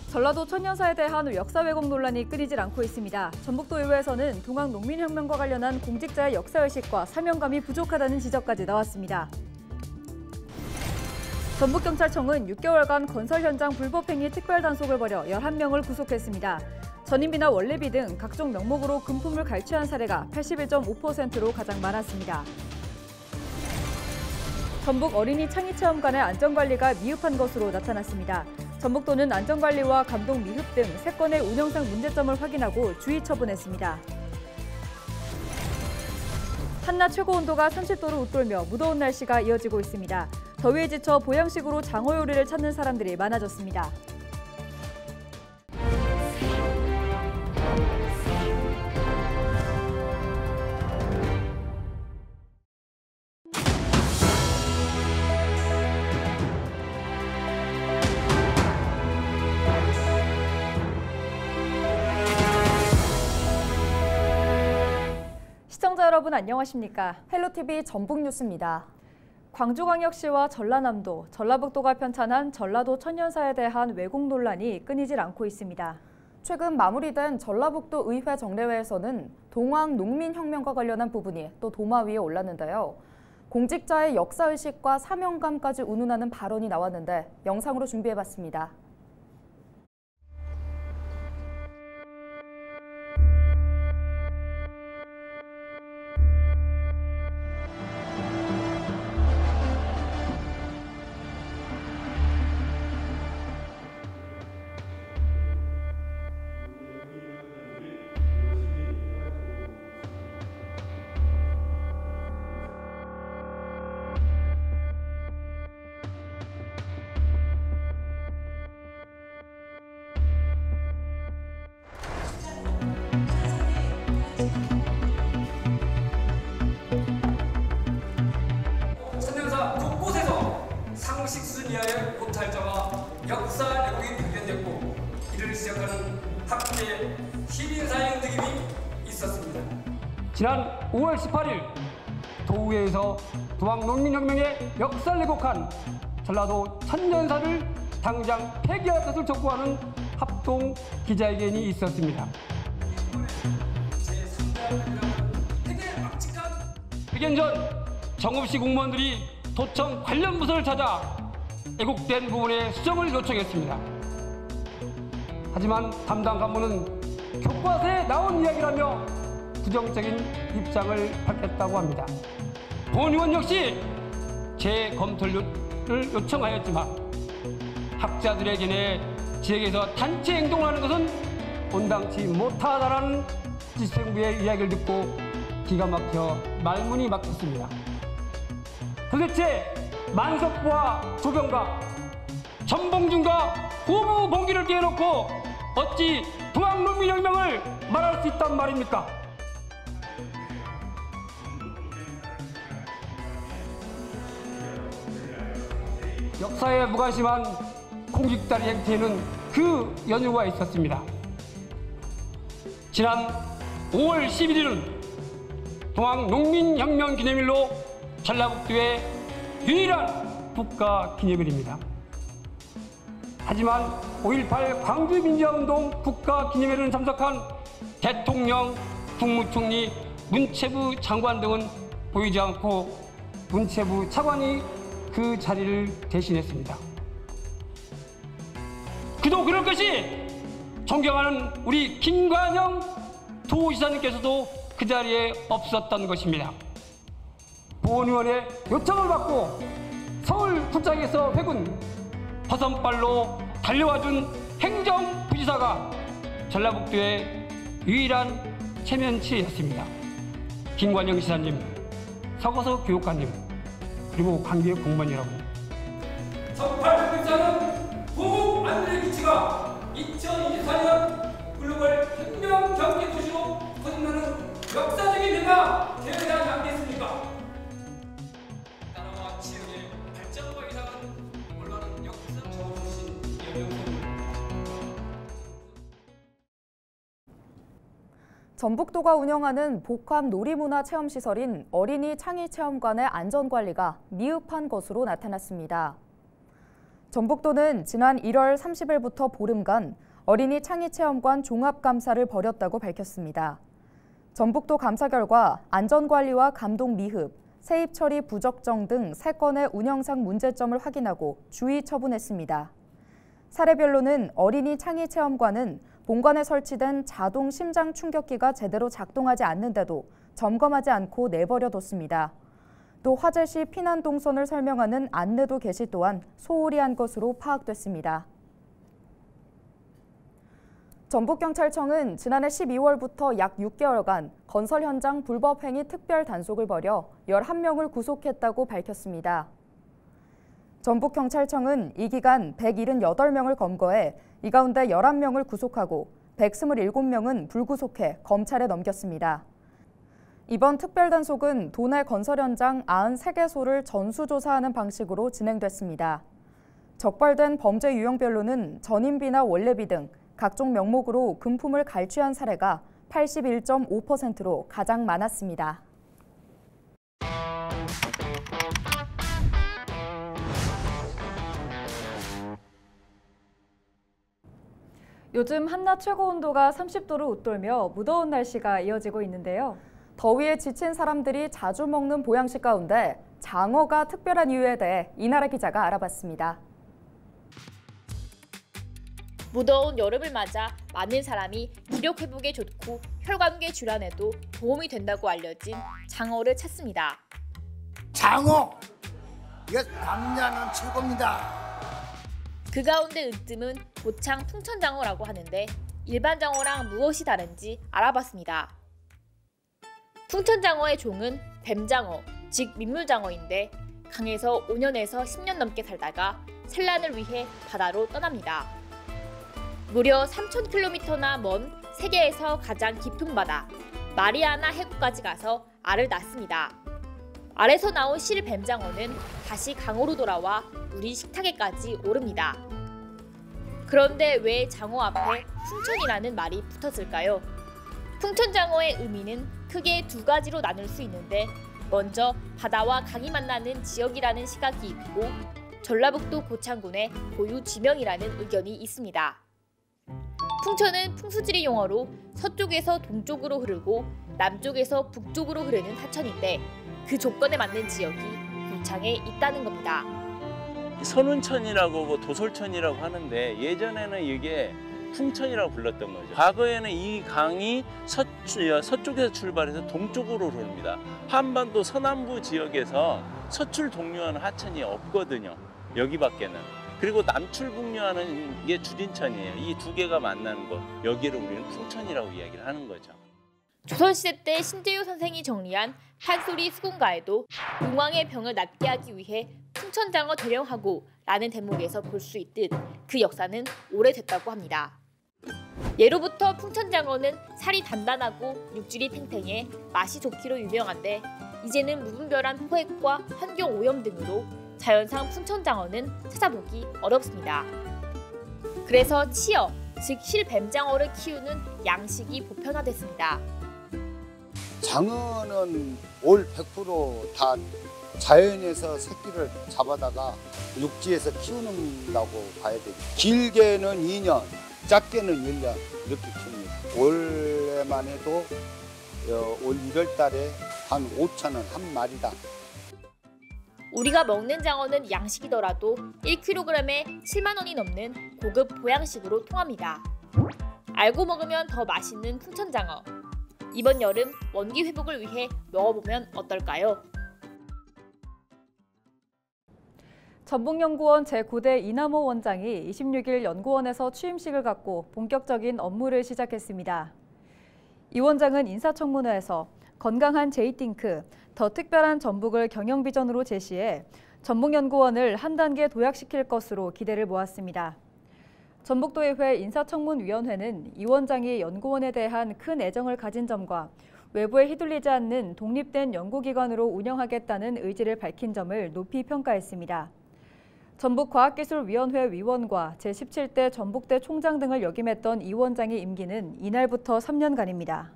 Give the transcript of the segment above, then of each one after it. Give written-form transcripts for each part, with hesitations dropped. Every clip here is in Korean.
전라도 천년사에 대한 역사 왜곡 논란이 끊이질 않고 있습니다. 전북도의회에서는 동학 농민혁명과 관련한 공직자의 역사의식과 사명감이 부족하다는 지적까지 나왔습니다. 전북경찰청은 6개월간 건설 현장 불법행위 특별단속을 벌여 11명을 구속했습니다. 전인비나 원래비 등 각종 명목으로 금품을 갈취한 사례가 81.5%로 가장 많았습니다. 전북 어린이 창의체험관의 안전관리가 미흡한 것으로 나타났습니다. 전북도는 안전관리와 감독 미흡 등 3건의 운영상 문제점을 확인하고 주의 처분했습니다. 한낮 최고온도가 30도를 웃돌며 무더운 날씨가 이어지고 있습니다. 더위에 지쳐 보양식으로 장어 요리를 찾는 사람들이 많아졌습니다. 시청자 여러분 안녕하십니까? 헬로TV 전북뉴스입니다. 광주광역시와 전라남도, 전라북도가 편찬한 전라도 천년사에 대한 왜곡 논란이 끊이질 않고 있습니다. 최근 마무리된 전라북도 의회 정례회에서는 동학 농민혁명과 관련한 부분이 또 도마 위에 올랐는데요. 공직자의 역사의식과 사명감까지 운운하는 발언이 나왔는데 영상으로 준비해봤습니다. 상식 수준 이하의 고탈자와 역사 왜곡이 발견됐고 이를 시작하는 학계 시민사회 움직임이 있었습니다. 지난 5월 18일 도의회에서 동학 농민혁명의 역사를 왜곡한 전라도 천년사를 당장 폐기할 것을 촉구하는 합동 기자회견이 있었습니다. 회견 전 정읍시 공무원들이 도청 관련 부서를 찾아 왜곡된 부분의 수정을 요청했습니다. 하지만 담당 간부는 교과서에 나온 이야기라며 부정적인 입장을 밝혔다고 합니다. 본 의원 역시 재검토를 요청하였지만 학자들에게 지역에서 단체 행동을 하는 것은 온당치 못하다라는 지성부의 이야기를 듣고 기가 막혀 말문이 막혔습니다. 도대체 만석부와 조병각, 전봉준과 고부봉기를 떼어놓고 어찌 동학 농민혁명을 말할 수 있단 말입니까? 역사에 무관심한 공직자의 행태에는 그 연유가 있었습니다. 지난 5월 11일은 동학 농민혁명 기념일로 전라북도의 유일한 국가기념일입니다. 하지만 5.18 광주민주화운동 국가기념일에는 참석한 대통령, 국무총리, 문체부 장관 등은 보이지 않고 문체부 차관이 그 자리를 대신했습니다. 그도 그럴 것이 존경하는 우리 김관영 도지사님께서도 그 자리에 없었던 것입니다. 본 의원의 요청을 받고 서울구청에서 회군 버선발로 달려와준 행정부지사가 전라북도의 유일한 체면치였습니다. 김관영 지사님, 서거서 교육관님, 그리고 관계 공무원 여러분. 1894년 동국 안전의 기치가 2024년 글로벌 혁명 경제 도시로 거듭나는 역사적인 변화 되어야 하지 않겠습니까? 나라와 지역의 발전과 이상은 올바른 역사 정신 여명입니다. 전북도가 운영하는 복합 놀이문화 체험시설인 어린이 창의체험관의 안전관리가 미흡한 것으로 나타났습니다. 전북도는 지난 1월 30일부터 보름간 어린이 창의체험관 종합감사를 벌였다고 밝혔습니다. 전북도 감사 결과 안전관리와 감독 미흡, 세입 처리 부적정 등 3건의 운영상 문제점을 확인하고 주의 처분했습니다. 사례별로는 어린이 창의체험관은 본관에 설치된 자동 심장 충격기가 제대로 작동하지 않는데도 점검하지 않고 내버려뒀습니다. 또 화재 시 피난 동선을 설명하는 안내도 게시 또한 소홀히 한 것으로 파악됐습니다. 전북경찰청은 지난해 12월부터 약 6개월간 건설 현장 불법 행위 특별 단속을 벌여 11명을 구속했다고 밝혔습니다. 전북경찰청은 이 기간 178명을 검거해 이 가운데 11명을 구속하고 127명은 불구속해 검찰에 넘겼습니다. 이번 특별단속은 도내 건설 현장 93개소를 전수조사하는 방식으로 진행됐습니다. 적발된 범죄 유형별로는 전인비나 원래비 등 각종 명목으로 금품을 갈취한 사례가 81.5%로 가장 많았습니다. 요즘 한낮 최고 온도가 30도를 웃돌며 무더운 날씨가 이어지고 있는데요. 더위에 지친 사람들이 자주 먹는 보양식 가운데 장어가 특별한 이유에 대해 이나라 기자가 알아봤습니다. 무더운 여름을 맞아 많은 사람이 기력 회복에 좋고 혈관계 질환에도 도움이 된다고 알려진 장어를 찾습니다. 장어! 이거 남자는 최고입니다. 그 가운데 으뜸은 고창 풍천장어라고 하는데 일반 장어랑 무엇이 다른지 알아봤습니다. 풍천장어의 종은 뱀장어, 즉 민물장어인데 강에서 5년에서 10년 넘게 살다가 산란을 위해 바다로 떠납니다. 무려 3,000km나 먼 세계에서 가장 깊은 바다, 마리아나 해구까지 가서 알을 낳습니다. 알에서 나온 실뱀장어는 다시 강으로 돌아와 우리 식탁에까지 오릅니다. 그런데 왜 장어 앞에 풍천이라는 말이 붙었을까요? 풍천장어의 의미는 크게 2가지로 나눌 수 있는데 먼저 바다와 강이 만나는 지역이라는 시각이 있고 전라북도 고창군의 고유 지명이라는 의견이 있습니다. 풍천은 풍수지리 용어로 서쪽에서 동쪽으로 흐르고 남쪽에서 북쪽으로 흐르는 하천인데 그 조건에 맞는 지역이 고창에 있다는 겁니다. 선운천이라고 도솔천이라고 하는데 예전에는 이게 풍천이라고 불렀던 거죠. 과거에는 이 강이 서쪽에서 출발해서 동쪽으로 흐릅니다. 한반도 서남부 지역에서 서출 동류하는 하천이 없거든요. 여기밖에는. 그리고 남출 북류하는 게 주린천이에요. 이 2개가 만나는 곳, 여기를 우리는 풍천이라고 이야기를 하는 거죠. 조선시대 때 신재유 선생이 정리한 판소리 수군가에도 용왕의 병을 낫게 하기 위해 풍천장어 대령하고 라는 대목에서 볼 수 있듯 그 역사는 오래됐다고 합니다. 예로부터 풍천장어는 살이 단단하고 육질이 탱탱해 맛이 좋기로 유명한데 이제는 무분별한 포획과 환경오염 등으로 자연상 풍천장어는 찾아보기 어렵습니다. 그래서 치어, 즉 실뱀장어를 키우는 양식이 보편화됐습니다. 장어는 올 100% 다 자연에서 새끼를 잡아다가 육지에서 키우는다고 봐야 되죠. 길게는 2년, 작게는 1년 이렇게 키웁니다. 올해만 해도 올 1월 달에 한 5,000원 한 마리당. 우리가 먹는 장어는 양식이더라도 1kg에 7만 원이 넘는 고급 보양식으로 통합니다. 알고 먹으면 더 맛있는 풍천장어. 이번 여름 원기 회복을 위해 먹어보면 어떨까요? 전북연구원 제9대 이남호 원장이 26일 연구원에서 취임식을 갖고 본격적인 업무를 시작했습니다. 이 원장은 인사청문회에서 건강한 제이띵크, 더 특별한 전북을 경영비전으로 제시해 전북연구원을 한 단계 도약시킬 것으로 기대를 모았습니다. 전북도의회 인사청문위원회는 이 원장이 연구원에 대한 큰 애정을 가진 점과 외부에 휘둘리지 않는 독립된 연구기관으로 운영하겠다는 의지를 밝힌 점을 높이 평가했습니다. 전북과학기술위원회 위원과 제17대 전북대 총장 등을 역임했던 이 원장의 임기는 이날부터 3년간입니다.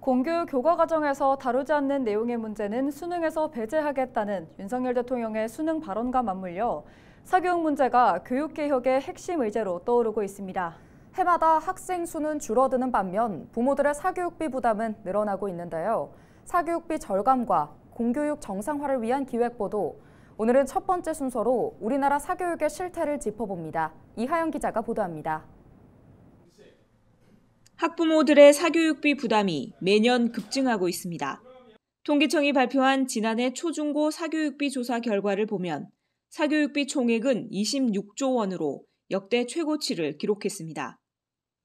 공교육 교과 과정에서 다루지 않는 내용의 문제는 수능에서 배제하겠다는 윤석열 대통령의 수능 발언과 맞물려 사교육 문제가 교육개혁의 핵심 의제로 떠오르고 있습니다. 해마다 학생 수는 줄어드는 반면 부모들의 사교육비 부담은 늘어나고 있는데요. 사교육비 절감과 공교육 정상화를 위한 기획보도, 오늘은 첫 번째 순서로 우리나라 사교육의 실태를 짚어봅니다. 이하영 기자가 보도합니다. 학부모들의 사교육비 부담이 매년 급증하고 있습니다. 통계청이 발표한 지난해 초중고 사교육비 조사 결과를 보면 사교육비 총액은 26조 원으로 역대 최고치를 기록했습니다.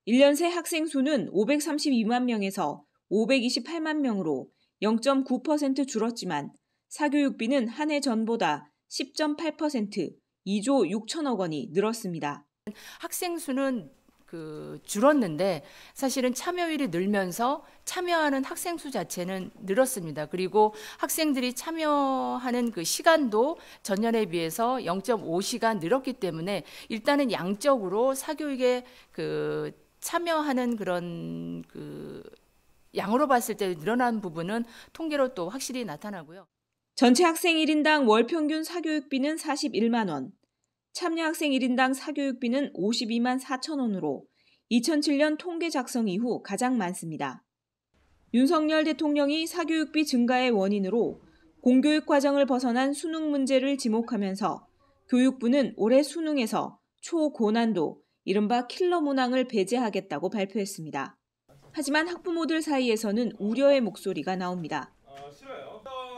1년 새 학생 수는 532만 명에서 528만 명으로 0.9% 줄었지만 사교육비는 한 해 전보다 10.8%, 2조 6천억 원이 늘었습니다. 학생 수는 줄었는데 사실은 참여율이 늘면서 참여하는 학생 수 자체는 늘었습니다. 그리고 학생들이 참여하는 그 시간도 전년에 비해서 0.5시간 늘었기 때문에 일단은 양적으로 사교육에 참여하는 그런 양으로 봤을 때 늘어난 부분은 통계로 또 확실히 나타나고요. 전체 학생 1인당 월 평균 사교육비는 41만 원, 참여 학생 1인당 사교육비는 52만 4천 원으로 2007년 통계 작성 이후 가장 많습니다. 윤석열 대통령이 사교육비 증가의 원인으로 공교육 과정을 벗어난 수능 문제를 지목하면서 교육부는 올해 수능에서 초고난도, 이른바 킬러 문항을 배제하겠다고 발표했습니다. 하지만 학부모들 사이에서는 우려의 목소리가 나옵니다.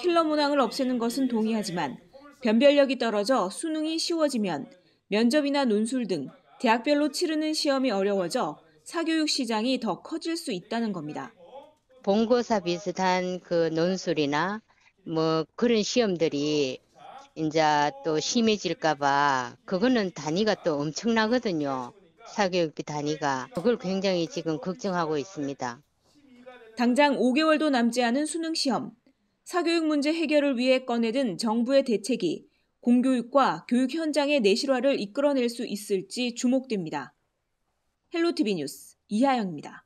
킬러 문항을 없애는 것은 동의하지만 변별력이 떨어져 수능이 쉬워지면 면접이나 논술 등 대학별로 치르는 시험이 어려워져 사교육 시장이 더 커질 수 있다는 겁니다. 본고사 비슷한 논술이나 그런 시험들이 이제 또 심해질까 봐 그거는 단위가 또 엄청나거든요. 사교육비 단위가. 그걸 굉장히 지금 걱정하고 있습니다. 당장 5개월도 남지 않은 수능 시험. 사교육 문제 해결을 위해 꺼내든 정부의 대책이 공교육과 교육 현장의 내실화를 이끌어낼 수 있을지 주목됩니다. 헬로티비 뉴스 이하영입니다.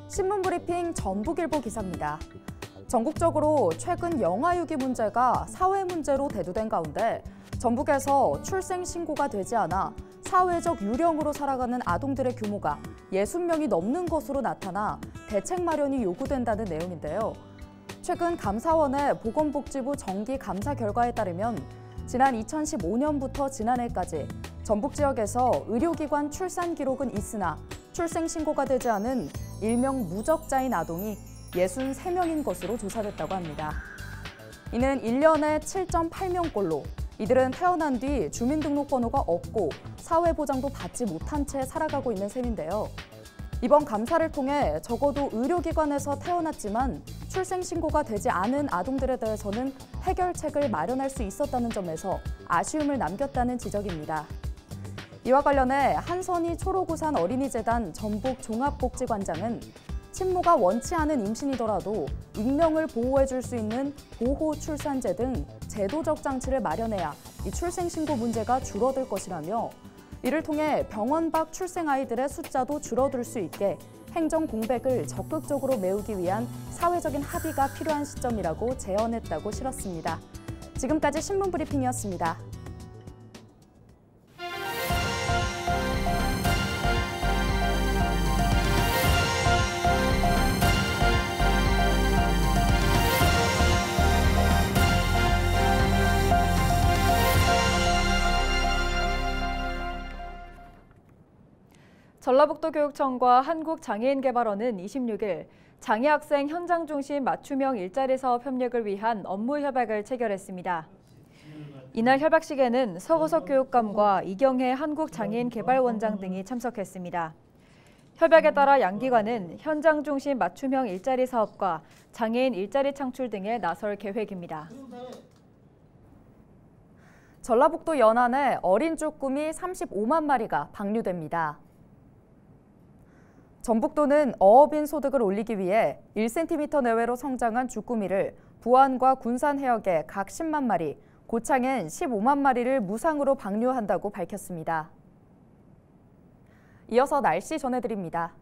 신문브리핑 전북일보 기사입니다. 전국적으로 최근 영아유기 문제가 사회 문제로 대두된 가운데 전북에서 출생 신고가 되지 않아 사회적 유령으로 살아가는 아동들의 규모가 60명이 넘는 것으로 나타나 대책 마련이 요구된다는 내용인데요. 최근 감사원의 보건복지부 정기 감사 결과에 따르면 지난 2015년부터 지난해까지 전북 지역에서 의료기관 출산 기록은 있으나 출생 신고가 되지 않은 일명 무적자인 아동이 63명인 것으로 조사됐다고 합니다. 이는 1년에 7.8명꼴로 이들은 태어난 뒤 주민등록번호가 없고 사회보장도 받지 못한 채 살아가고 있는 셈인데요. 이번 감사를 통해 적어도 의료기관에서 태어났지만 출생신고가 되지 않은 아동들에 대해서는 해결책을 마련할 수 있었다는 점에서 아쉬움을 남겼다는 지적입니다. 이와 관련해 한선희 초록우산 어린이재단 전북 종합복지관장은 친모가 원치 않은 임신이더라도 익명을 보호해줄 수 있는 보호출산제 등 제도적 장치를 마련해야 이 출생신고 문제가 줄어들 것이라며 이를 통해 병원 밖 출생 아이들의 숫자도 줄어들 수 있게 행정 공백을 적극적으로 메우기 위한 사회적인 합의가 필요한 시점이라고 제언했다고 실었습니다. 지금까지 신문브리핑이었습니다. 전라북도 교육청과 한국장애인개발원은 26일 장애학생 현장 중심 맞춤형 일자리 사업 협력을 위한 업무 협약을 체결했습니다. 이날 협약식에는 서거석 교육감과 이경혜 한국장애인개발원장 등이 참석했습니다. 협약에 따라 양기관은 현장 중심 맞춤형 일자리 사업과 장애인 일자리 창출 등에 나설 계획입니다. 전라북도 연안에 어린 쭈꾸미 35만 마리가 방류됩니다. 전북도는 어업인 소득을 올리기 위해 1cm 내외로 성장한 쭈꾸미를 부안과 군산 해역에 각 10만 마리, 고창엔 15만 마리를 무상으로 방류한다고 밝혔습니다. 이어서 날씨 전해드립니다.